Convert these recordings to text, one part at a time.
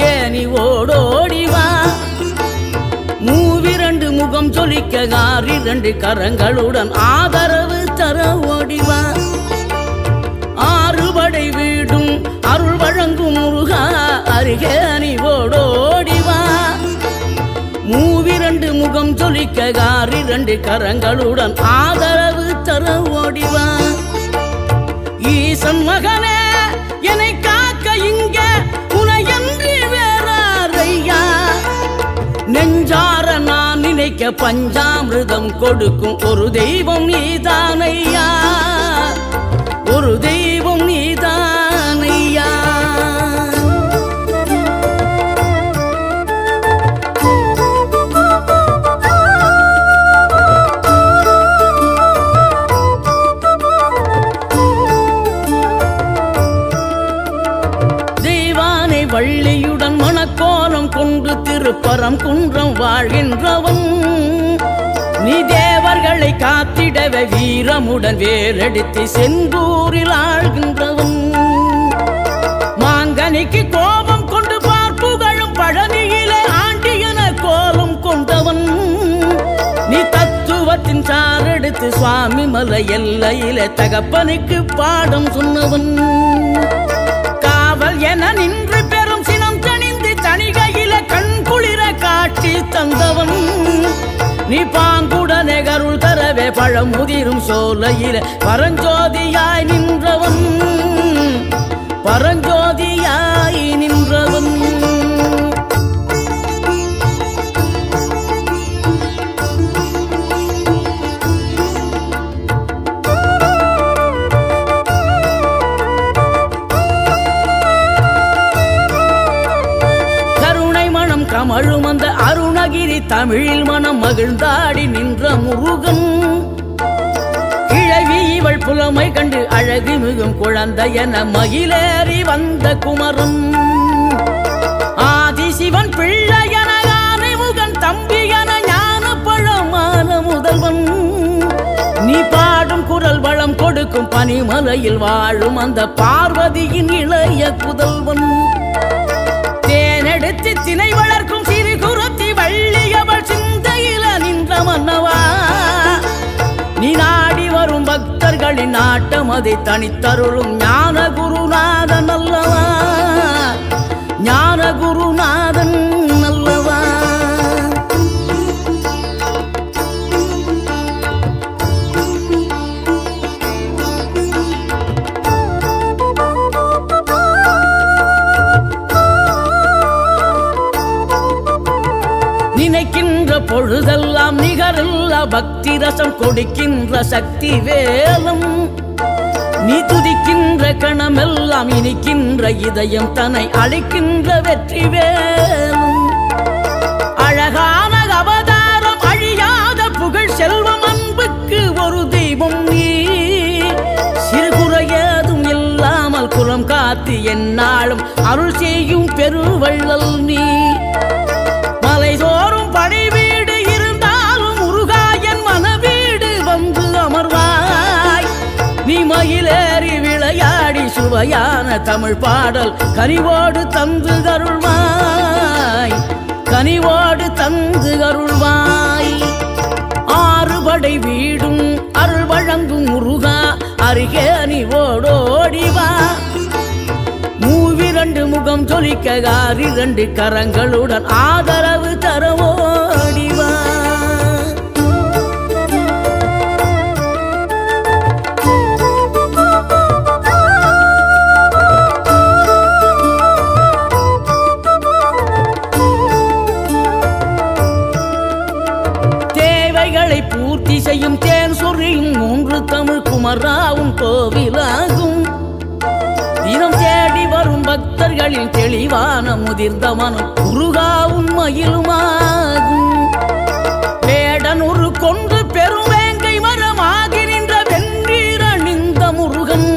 அருகே நீ ஓடோடிவா. மூவிரண்டு முகம் சொலிக்க ஆறிரண்டு கரங்களுடன் ஆதரவு தர ஓடிவா. ஆறுபடை வீடும் அருள் வழங்கும் முருகா அருகே நீ ஓடோடிவா. மூவிரண்டு முகம் சொலிக்க ஆறிரண்டு கரங்களுடன் ஆதரவு தர ஓடிவா. ஈசன் மகனே என்னை காக்க இங்க உனையன்றி வேறாரையா. நெஞ்சார நான் நினைக்க பஞ்சாமிர்தம் கொடுக்கும் ஒரு தெய்வம் நீதானையா. ஒரு தெய்வம் நீதானையா. தெய்வானை வள்ளியுடன் மணக்கோலம் கொண்டு திருப்பரம் குன்றம் வாழ்கின்றவன். நீ தேவர்களை காத்திடவே வீரமுடன் வேறெடுத்து செந்தூரில் ஆழ்கின்றவன். மாங்கனிக்கு கோபம் கொண்டு பார்ப்புகழும் பழனியிலே ஆண்டியன கோலம் கொண்டவன். நீ தத்துவத்தின் சாரெடுத்து சுவாமி மலை எல்லையிலே தகப்பனுக்கு பாடம் சொன்னவன். காவல் என நின்று பெரும் சினம் தணிந்து தணிகையில கண் குளிர காட்சி தந்தவன். நீ பாங்குடனே கருள் தரவே பழம் முதிரும் சோலையில பரஞ்சோதியாய் நின்றவன். பரஞ்சோதியாய் நின்றவன். கமழும் அந்த அருணகிரி தமிழில் மனம் மகிழ்ந்தாடி நின்ற முருகன். கிழவி இவள் புலமை கண்டு அழகு மிகும் குழந்தை என மகிழேறி வந்த குமரன். ஆதிசிவன் பிள்ளை என யானை முகன் தம்பி என ஞான பழமான முதல்வன். நீ பாடும் குரல் வளம் கொடுக்கும் பனிமலையில் வாழும் அந்த பார்வதியின் இளைய புதல்வன். தேனெடுத்து திணை வளர்க்கும் சிறு குருத்தி வள்ளியவள் சிந்தையில நின்ற மன்னவா. நீ நாடி வரும் பக்தர்களின் நாட்டம் அதை தனித்தருளும் ஞான குருநாதன் அல்லவா. ஞான குருநாதன் அல்லவா. நினைக்கின்ற பொழுதெல்லாம் நிகரில்லா பக்தி ரசம் கொடுக்கின்ற சக்தி வேலம். நீ துதிக்கின்ற கணமெல்லாம் இனிக்கின்ற இதயம் தன்னை அளிக்கின்ற வெற்றி வேலும். அழகான அவதாரம் அழியாத புகழ் செல்வம் அன்புக்கு ஒரு தெய்வம் நீ. சிறுகுறையதும் இல்லாமல் குலம் காத்து எந்நாளும் அருள் செய்யும் பெருவள்ளல் நீ. மலை தோறும் படை வீடு இருந்தாலும் முருகாயன் மனவீடு வந்து அமர்வாய். நீ மயிலேறி விளையாடி சுவையான தமிழ் பாடல் கனிவோடு தந்து கருள்வாய். கனிவோடு தந்து கருள்வாய். ஆறுபடை வீடும் அருள் வழங்கும் முருகா அருகே நீ ஓடோடிவா. மூவிரண்டு முகம் சொலிக்க ஆறிரண்டு கரங்களுடன் ஆதரவு தர ஓடிவா. தேவைகளை பூர்த்தி செய்யும் தேன் சொரியும் மூன்று தமிழ் குமராவும் கோவிலாகும். தினம் தேடி வரும் பக்தர்களின் தெளிவான முதிர்ந்த மனம் முருகாவும் மயிலுமாகும். வேடனூறு கொண்டு பெரும் வேங்கை மரமாகி நின்ற வென்றீர நின்ற முருகன்.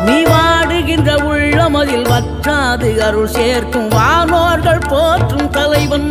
நீ வாடுகின்ற உள்ளமதில் வற்றாது அருள் சேர்க்கும் வானோர்கள் போற்றும் தலைவன்.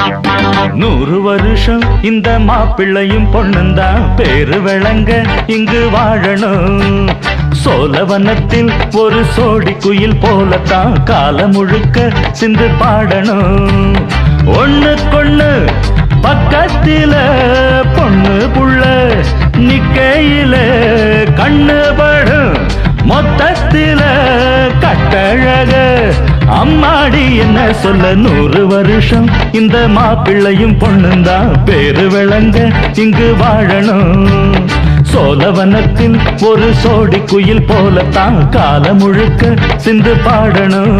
100 வருஷம் இந்த மாப்பிள்ளையும் பொண்ணுந்தான் பேரு விளங்க இங்கு வாழணும். சோழவனத்தில் ஒரு சோடி குயில் போலத்தான் காலம் முழுக்க சிந்து பாடணும். ஒண்ணுக்கொண்ணு பக்கத்தில பொண்ணு புள்ள நிக்கையில கண்ணு படும் மொத்தத்தில கட்டழக அம்மாடி என்ன சொல்ல. 100 வருஷம் இந்த மாப்பிள்ளையும் பொண்ணுந்தான் பேரு விளங்க இங்கு வாழணும். சோழவனத்தில் ஒரு சோடி குயில் போலத்தான் காலம் முழுக்க சிந்து பாடணும்.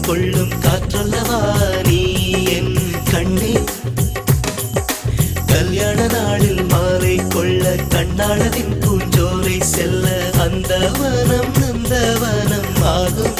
கொள்ளும் காற்றல்லவா நீ என் கண்ணே. கல்யாண நாளில் மாலை கொள்ள கண்ணாளதின் பூஞ்சோலை செல்ல அந்த வனம் நந்தவனம் ஆகும்.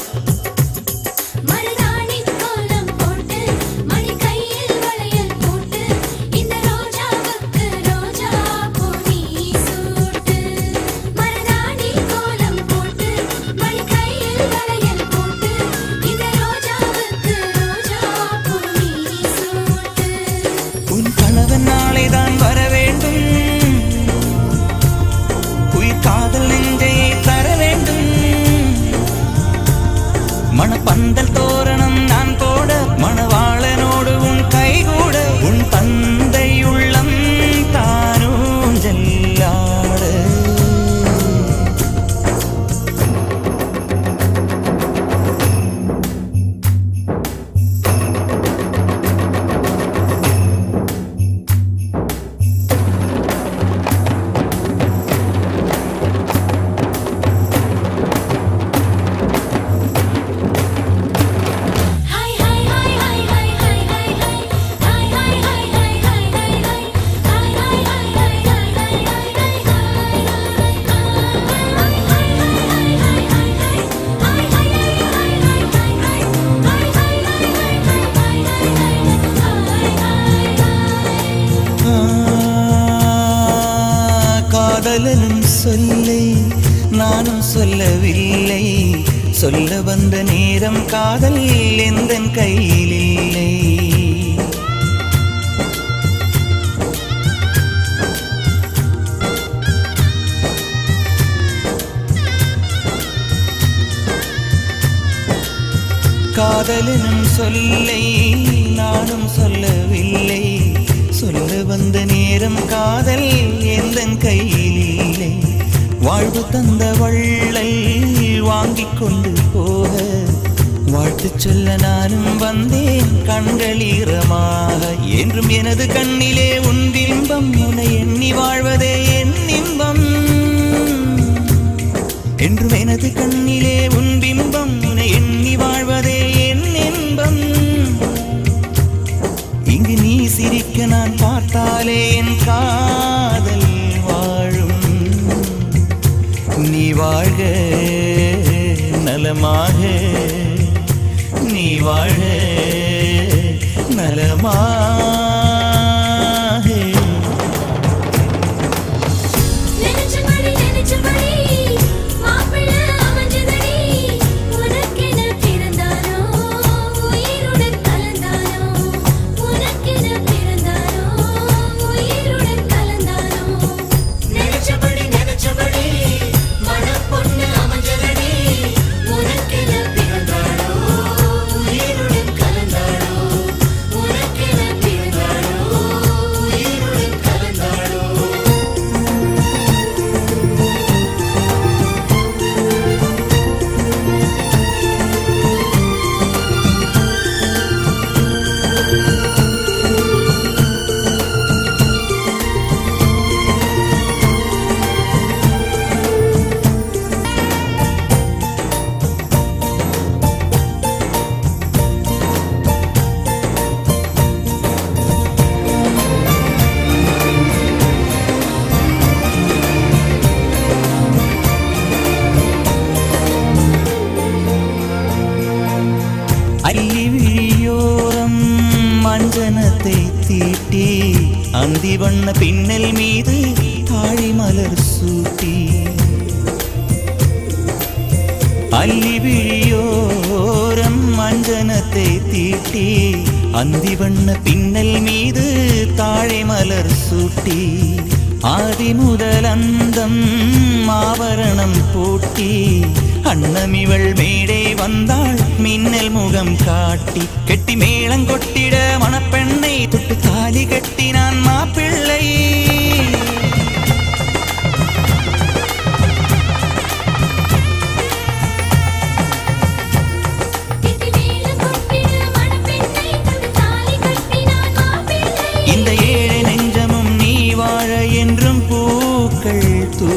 மணப்பந்தல் தோரணம் நான் போட மணவாளனோடு உன் கைகூட உன் தந்தை உள்ளம் தானும் ஜல்லாட. காதலனும் சொல்லை நானும் சொல்லவில்லை, சொல்ல வந்த நேரம் காதல் எந்தன் கையில் இல்லை. காதலனும் சொல்லை நானும் சொல்லவில்லை, சொல்ல வந்த நேரம் காதல் எந்தன் கையில் இல்லை. வாழ்வு தந்த வள்ளல் வாங்கிக் கொண்டு போக வாழ்த்து சொல்ல நானும் வந்தேன் கண்களீரமாக. என்றும் எனது கண்ணிலே உன் பிம்பம், உன்னை எண்ணி வாழ்வதே என் இன்பம். என்றும் எனது கண்ணிலே உன் பிம்பம், உன்னை எண்ணி வாழ்வதே என் இன்பம். இங்கு நீ சிரிக்க நான் பார்த்தாலே என் காதல் வாழ்க நலமாக, நீ வாழ்க நலமாக. அள்ளி விழியோரம் மஞ்சனத்தை தீட்டி அந்தி வண்ண பின்னல் மீது தாழி மலர் சூட்டி. அள்ளி விழியோரம் மஞ்சனத்தை தீட்டி அந்தி வண்ண பின்னல் மீது தாழை மலர் சூட்டி. ஆதி முதல் அந்தம் ஆபரணம் பூட்டி அன்னமிவள் மேடை வந்தாள் மின்னல் முகம் காட்டி. கெட்டி மேளங்கொட்டிட மணப்பெண்ணை தொட்டு தாலி கட்டினான் மாப்பிள்ளை. இந்த ஏழை நெஞ்சமும் நீ வாழ என்றும் பூக்கள் தூ